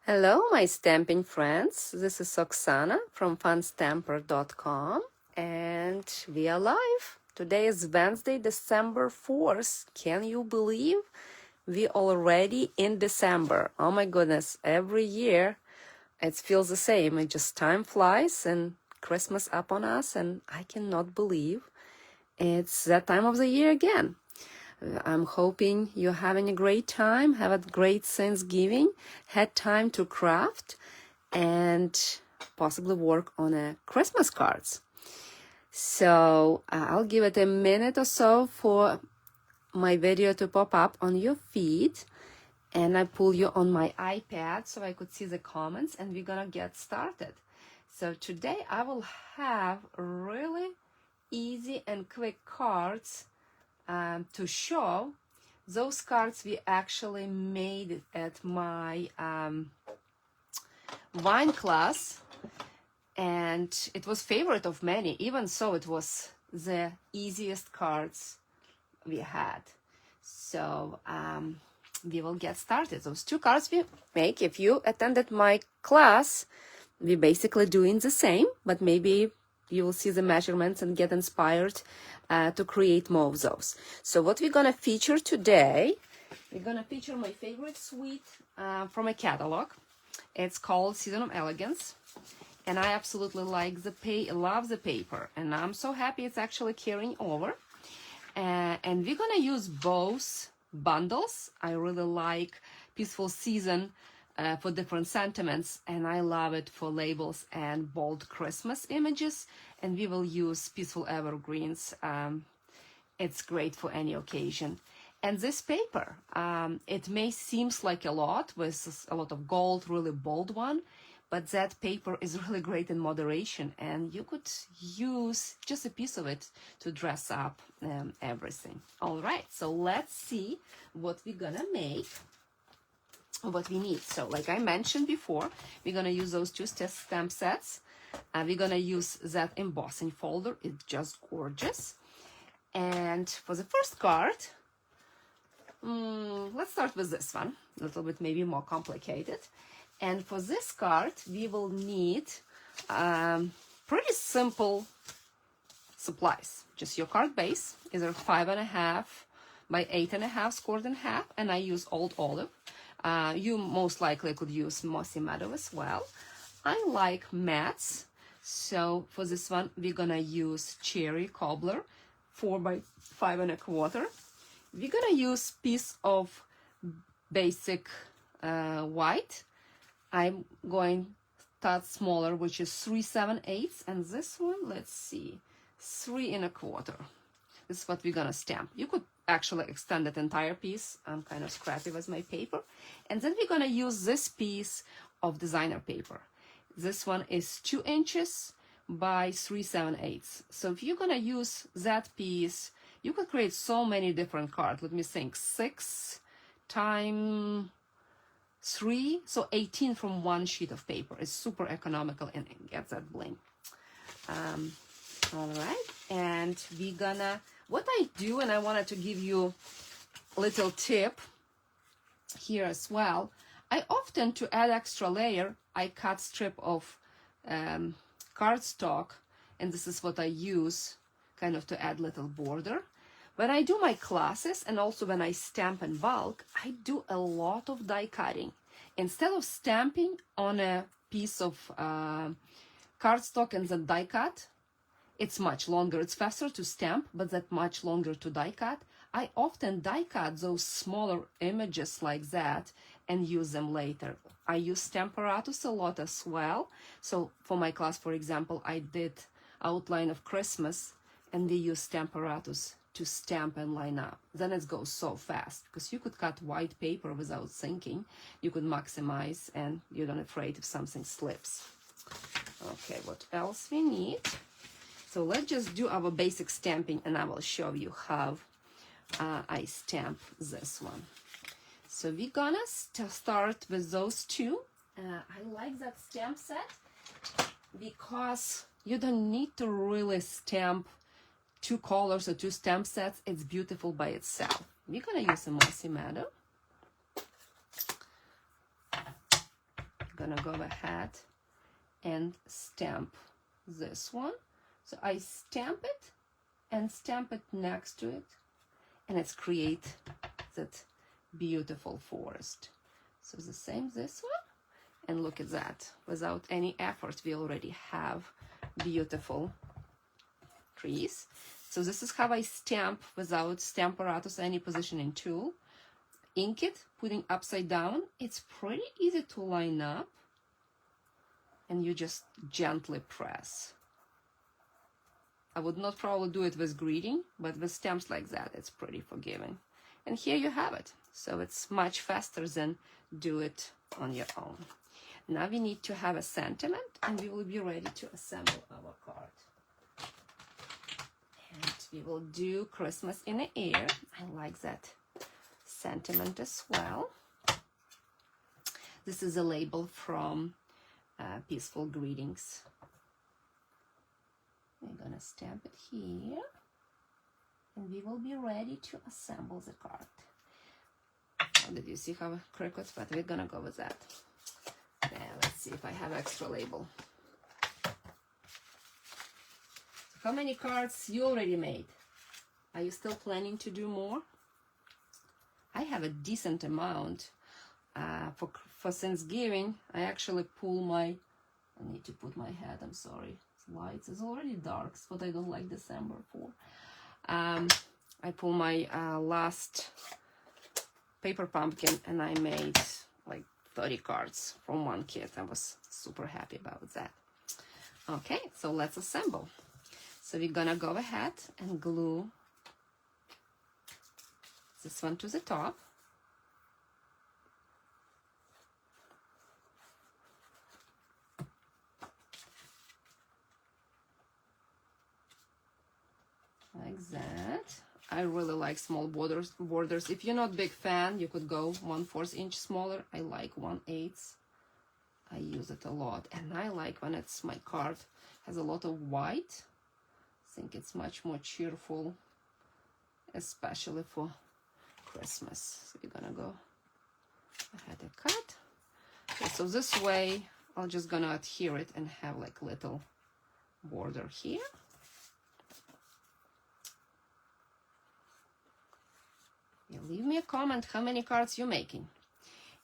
Hello, my stamping friends. This is Oksana from funstamper.com, and we are live. Today is Wednesday, December 4th. Can you believe we already in December? Oh my goodness, every year it feels the same. It just time flies and Christmas up on us, and I cannot believe it's that time of the year again. I'm hoping you're having a great time, have a great Thanksgiving, had time to craft, and possibly work on a Christmas cards. So I'll give it a minute or so for my video to pop up on your feed, and I pull you on my iPad so I could see the comments, and we're gonna get started. So today I will have really easy and quick cards to show. Those cards we actually made at my wine class, and it was favorite of many. Even so, it was the easiest cards we had. So we will get started. Those two cards we make, if you attended my class, we're basically doing the same, but maybe you will see the measurements and get inspired to create more of those. So what we're gonna feature today, we're gonna feature my favorite suite from a catalog. It's called Season of Elegance, and I absolutely like love the paper, and I'm so happy it's actually carrying over. And we're gonna use both bundles. I really like Peaceful Season for different sentiments, and I love it for labels and bold Christmas images, and we will use Peaceful Evergreens. It's great for any occasion. And this paper, it may seems like a lot with a lot of gold, really bold one, but that paper is really great in moderation, and you could use just a piece of it to dress up everything. All right, so let's see what we're gonna make, what we need. So like I mentioned before, we're gonna use those two stamp sets. We're gonna use that embossing folder. It's just gorgeous. And for the first card, let's start with this one, a little bit maybe more complicated. And for this card, we will need pretty simple supplies. Just your card base, either 5.5 by 8.5 scored in half, and I use old olive. You most likely could use mossy meadow as well. I like mats, so for this one we're gonna use cherry cobbler, 4 by 5.25. We're gonna use piece of basic white. I'm going start smaller, which is 3/7/8, and this one, let's see, 3.25. This is what we're gonna stamp. You could actually extend that entire piece. I'm kind of scrappy with my paper. And then we're gonna use this piece of designer paper. This one is 2 inches by 3/7/8. So if you're gonna use that piece, you could create so many different cards. Let me think, 6 times 3, so 18 from one sheet of paper. It's super economical and it gets that bling. All right, and we're gonna, what I do, and I wanted to give you a little tip here as well. I often, to add extra layer, I cut strip of cardstock, and this is what I use kind of to add little border. When I do my classes, and also when I stamp in bulk, I do a lot of die cutting. Instead of stamping on a piece of cardstock and then die cut, it's much longer. It's faster to stamp, but that much longer to die cut. I often die cut those smaller images like that and use them later. I use Stamparatus a lot as well. So for my class, for example, I did outline of Christmas, and we use Stamparatus to stamp and line up. Then it goes so fast because you could cut white paper without thinking. You could maximize, and you're not afraid if something slips. Okay, what else we need? So let's just do our basic stamping, and I will show you how I stamp this one. So we're gonna start with those two. I like that stamp set because you don't need to really stamp 2 colors or 2 stamp sets. It's beautiful by itself. We're gonna use a mossy meadow. gonna go ahead and stamp this one. So I stamp it and stamp it next to it, and it's create that beautiful forest. So the same this one, and look at that. Without any effort, we already have beautiful trees. So this is how I stamp without Stamparatus, any positioning tool. Ink it, putting upside down. It's pretty easy to line up, and you just gently press. I would not probably do it with greeting, but with stamps like that, it's pretty forgiving. And here you have it. So it's much faster than do it on your own. Now we need to have a sentiment, and we will be ready to assemble our card. And we will do Christmas in the air. I like that sentiment as well. This is a label from Peaceful Greetings. We're gonna stamp it here, and we will be ready to assemble the card. Oh, did you see how crickets? But we're gonna go with that. Yeah, let's see if I have extra label. How many cards you already made? Are you still planning to do more? I have a decent amount. For Thanksgiving, I actually pull my, I need to put my hat, I'm sorry. It's lights, it's already dark, it's what I don't like December for. I pull my last paper pumpkin, and I made like 30 cards from one kit. I was super happy about that. Okay, so let's assemble. So we're gonna go ahead and glue this one to the top. Like that. I really like small borders. If you're not a big fan, you could go 1/4 inch smaller. I like 1/8. I use it a lot, and I like when it's my card has a lot of white. I think it's much more cheerful, especially for Christmas. So we're gonna go ahead and cut. Okay, so this way, I'm just gonna adhere it and have like little border here. Yeah, leave me a comment how many cards you're making.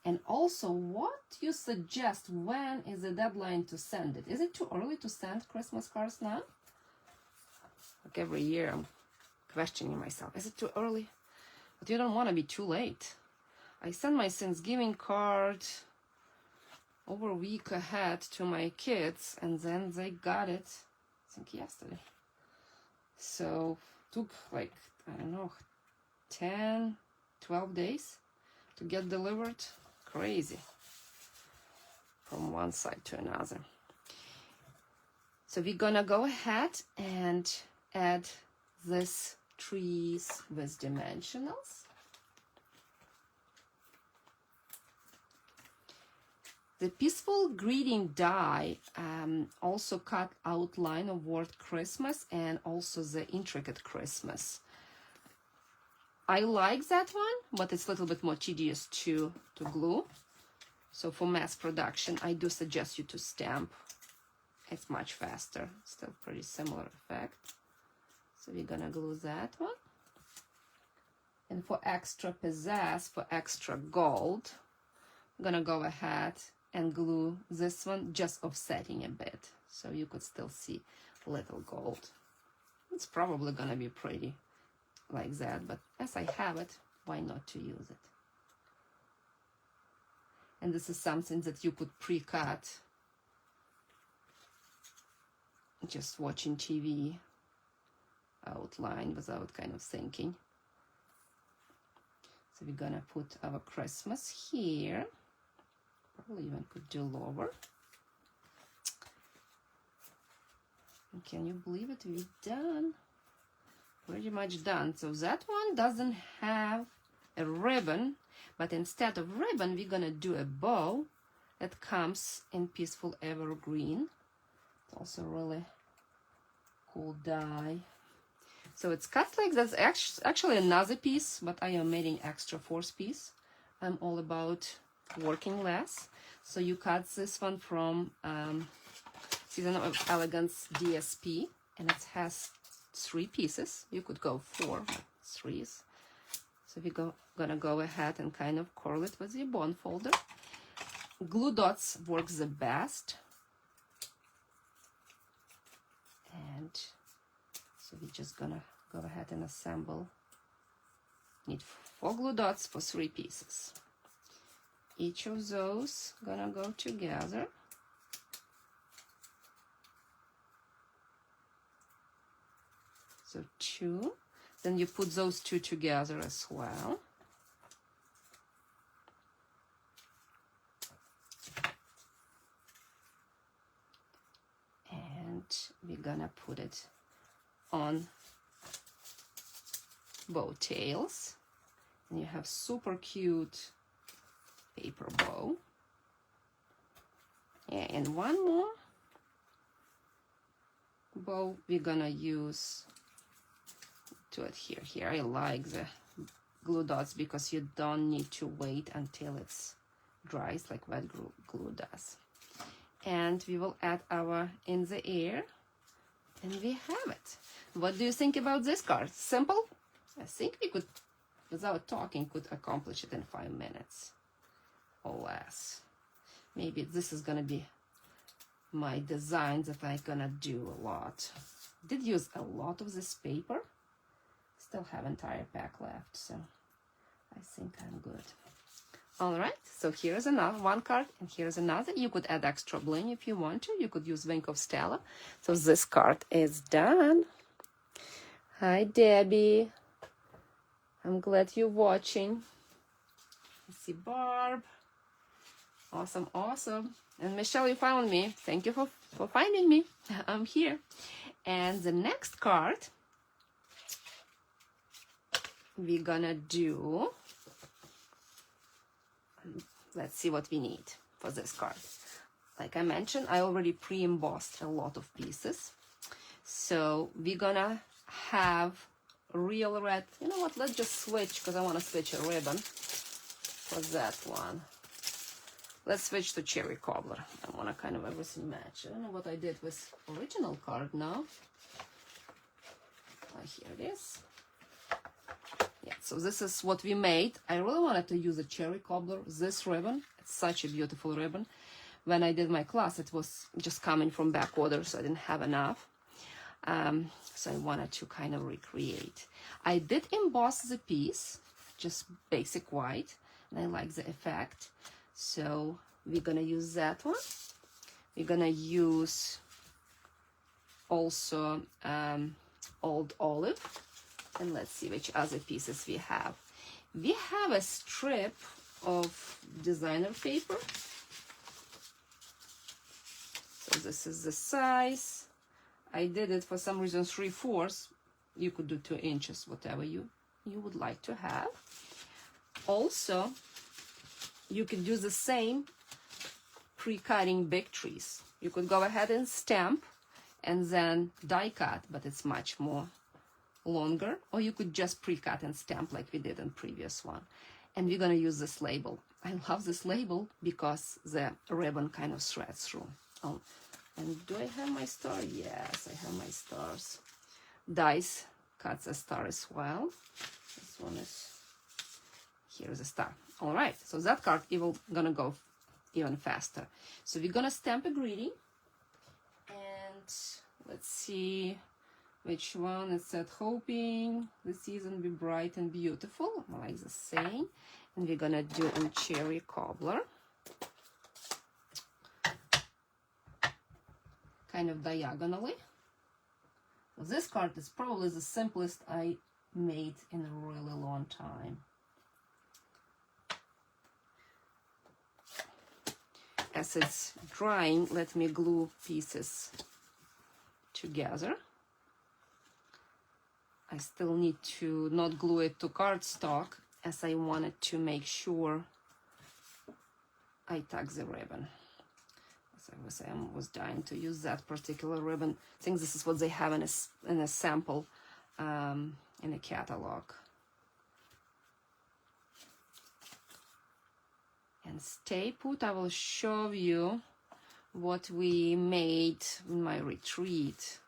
And also, what you suggest, when is the deadline to send it? Is it too early to send Christmas cards now? Like every year, I'm questioning myself. Is it too early? But you don't want to be too late. I sent my Thanksgiving card over a week ahead to my kids, and then they got it, I think, yesterday. So, took like, I don't know, 10, 12 days to get delivered. Crazy. From one side to another. So we're gonna go ahead and add this trees with dimensionals. The Peaceful Greeting die also cut outline of word Christmas and also the intricate Christmas. I like that one, but it's a little bit more tedious to glue. So for mass production, I do suggest you to stamp. It's much faster. Still pretty similar effect. So we're gonna glue that one. And for extra pizzazz, for extra gold, I'm gonna go ahead and glue this one, just offsetting a bit. So you could still see little gold. It's probably gonna be pretty like that, but as I have it, why not to use it? And this is something that you could pre-cut just watching TV, outline without kind of thinking. So we're gonna put our Christmas here. Probably even could do lower. And can you believe it? We're done. Pretty much done. So that one doesn't have a ribbon, but instead of ribbon, we're gonna do a bow that comes in Peaceful Evergreen. It's also really cool die. So it's cut like that's actually another piece, but I am making extra 4th piece. I'm all about working less. So you cut this one from Season of Elegance DSP, and it has 3 pieces. You could go 4, but 3s. So we're gonna go ahead and kind of curl it with your bond folder. Glue dots works the best. And so we're just gonna go ahead and assemble. Need 4 glue dots for 3 pieces. Each of those gonna go together. So 2. Then you put those 2 together as well. And we're gonna put it on bow tails. And you have super cute paper bow. Yeah, and one more bow we're gonna use to adhere here. I like the glue dots because you don't need to wait until it's dries like wet glue does. And we will add our in the air, and we have it. What do you think about this card? Simple? I think we could, without talking, could accomplish it in 5 minutes or less. Maybe this is gonna be my design that I'm gonna do a lot. Did use a lot of this paper. Still have entire pack left, so I think I'm good. All right, so here's another one card, and here's another. You could add extra bling if you want to. You could use Wink of Stella. So this card is done. Hi, Debbie. I'm glad you're watching. I see Barb. Awesome, awesome. And Michelle, you found me. Thank you for finding me. I'm here. And the next card we're gonna do, let's see what we need for this card. Like I mentioned, I already pre-embossed a lot of pieces. So we're gonna have real red. You know what, let's just switch, because I want to switch a ribbon for that one. Let's switch to Cherry Cobbler. I want to kind of everything match. I don't know what I did with original card now. Here it is. Yeah, so this is what we made. I really wanted to use a Cherry Cobbler, this ribbon. It's such a beautiful ribbon. When I did my class, it was just coming from back order, so I didn't have enough. So I wanted to kind of recreate. I did emboss the piece, just basic white, and I like the effect. So we're gonna use that one. We're gonna use also Old Olive, and let's see which other pieces we have. We have a strip of designer paper. So this is the size. I did it for some reason 3/4. You could do 2 inches, whatever you would like to have. Also, you could do the same pre-cutting big trees. You could go ahead and stamp and then die cut, but it's much more longer. Or you could just pre-cut and stamp like we did in previous one. And we're gonna use this label. I love this label because the ribbon kind of threads through. Oh, and do I have my star? Yes, I have my stars. Dice cuts a star as well. This one is, here's a star. All right, so that card is gonna go even faster. So we're gonna stamp a greeting, and let's see which one. It said, hoping the season be bright and beautiful. I like the saying. And we're gonna do in Cherry Cobbler, kind of diagonally. So this card is probably the simplest I made in a really long time. As it's drying, let me glue pieces together. I still need to not glue it to cardstock, as I wanted to make sure I tuck the ribbon. As I was dying to use that particular ribbon. I think this is what they have in a sample in a catalog. And And stay put, I will show you what we made in my retreat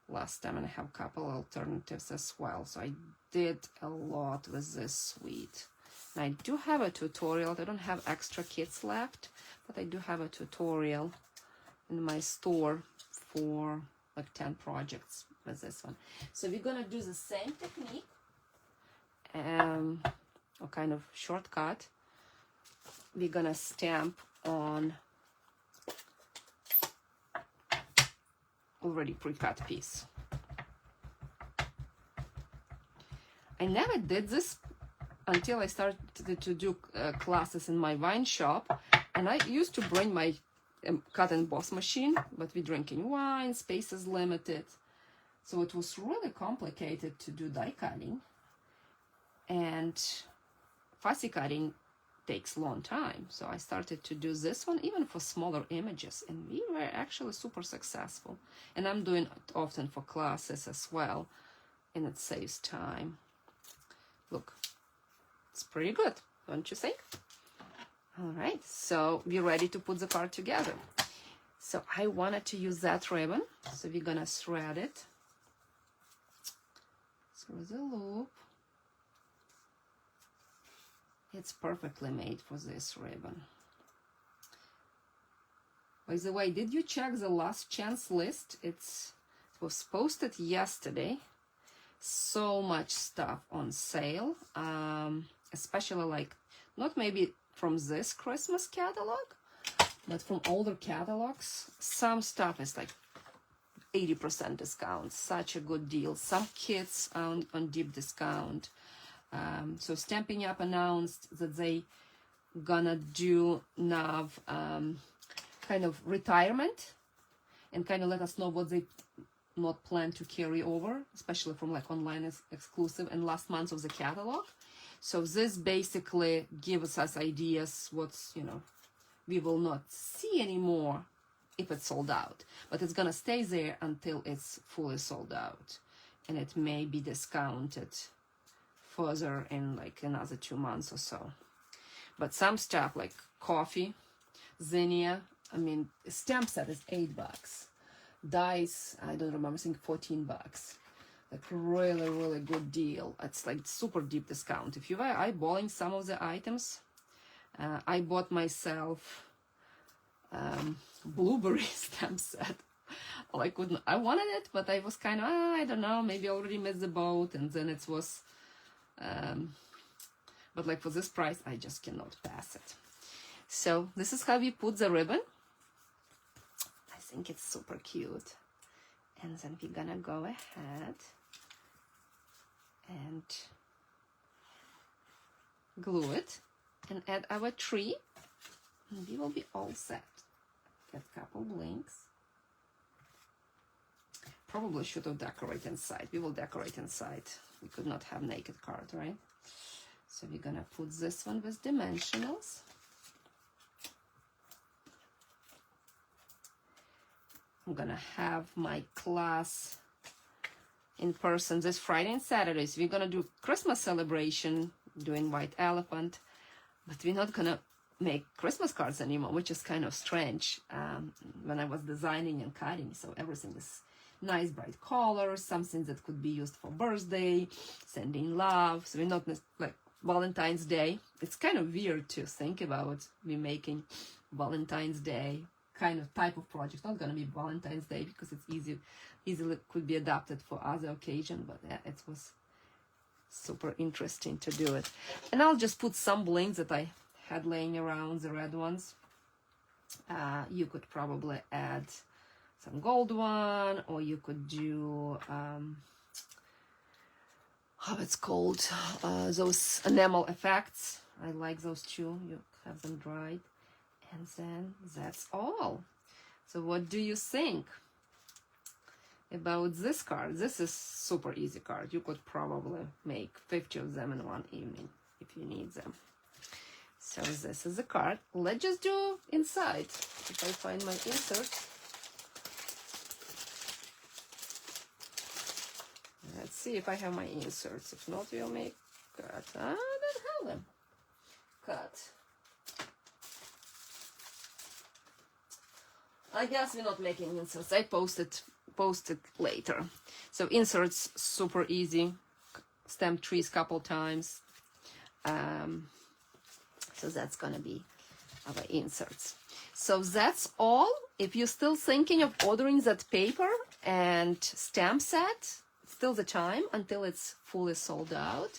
last time, and I have a couple alternatives as well. So I did a lot with this suite. And I do have a tutorial. I don't have extra kits left, but I do have a tutorial in my store for like 10 projects with this one. So we're gonna do the same technique, a kind of shortcut. We're gonna stamp on already pre-cut piece. I never did this until I started to do classes in my wine shop, and I used to bring my cut and emboss machine, but we're drinking wine, space is limited, so it was really complicated to do die cutting, and fussy cutting takes a long time. So I started to do this one even for smaller images, and we were actually super successful. And I'm doing it often for classes as well, and it saves time. Look, it's pretty good, don't you think? All right, so we're ready to put the card together. So I wanted to use that ribbon, so we're gonna thread it through the loop. It's perfectly made for this ribbon. By the way, did you check the last chance list? It was posted yesterday. So much stuff on sale, especially like, not maybe from this Christmas catalog, but from older catalogs. Some stuff is like 80% discount, such a good deal. Some kits on deep discount. So Stampin' Up! Announced that they gonna do now kind of retirement and kind of let us know what they not plan to carry over, especially from like online exclusive and last month of the catalog. So this basically gives us ideas what's, you know, we will not see anymore if it's sold out, but it's gonna stay there until it's fully sold out, and it may be discounted further in like another 2 months or so. But some stuff like coffee, zinnia, I mean, stamp set is $8. Dice, I don't remember, I think $14. Like really good deal. It's like super deep discount. If you are eyeballing some of the items, I bought myself blueberry stamp set. Well, I wanted it, but I was kind of, I don't know, maybe I already missed the boat, and then it was, but like for this price, I just cannot pass it. So this is how we put the ribbon. I think it's super cute. And then we're gonna go ahead and glue it and add our tree, and we will be all set. Get a couple blinks. Probably should have decorated inside. We will decorate inside. We could not have naked card, right? So we're gonna put this one with dimensionals. I'm gonna have my class in person this Friday and Saturday. So we're gonna do Christmas celebration, doing white elephant, but we're not gonna make Christmas cards anymore, which is kind of strange when I was designing and cutting. So everything is nice bright colors, something that could be used for birthday, sending love. So we're not like Valentine's Day. It's kind of weird to think about me making Valentine's Day kind of type of project. Not gonna be Valentine's Day because it's easily could be adapted for other occasion, but yeah, it was super interesting to do it. And I'll just put some blinks that I had laying around, the red ones. You could probably add some gold one, or you could do how it's called, those enamel effects. I like those too. You have them dried. And then that's all. So what do you think about this card? This is super easy card. You could probably make 50 of them in one evening if you need them. So this is the card. Let's just do inside. If I find my insert. Let's see if I have my inserts. If not, we'll make cut. I don't have them. Cut. I guess we're not making inserts. I post it later. So inserts, super easy. Stamp trees couple times. So that's gonna be our inserts. So that's all. If you're still thinking of ordering that paper and stamp set, still the time until it's fully sold out.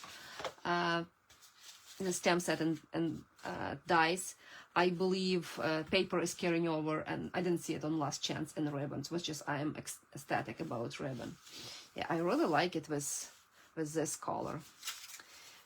The stamp set and dies. I believe paper is carrying over, and I didn't see it on Last Chance and ribbons, which is I am ecstatic about ribbon. Yeah, I really like it with this color.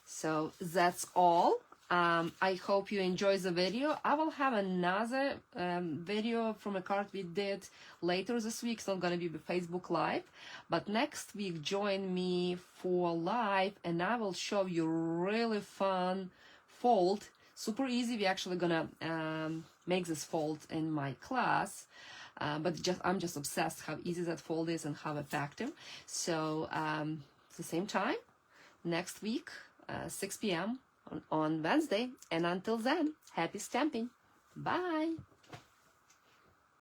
So that's all. I hope you enjoy the video. I will have another video from a card we did later this week. It's not going to be Facebook Live, but next week join me for live, and I will show you really fun fold. Super easy. We're actually gonna make this fold in my class, but I'm just obsessed how easy that fold is and how effective. So the same time next week, 6 p.m. on Wednesday. And until then, happy stamping. Bye.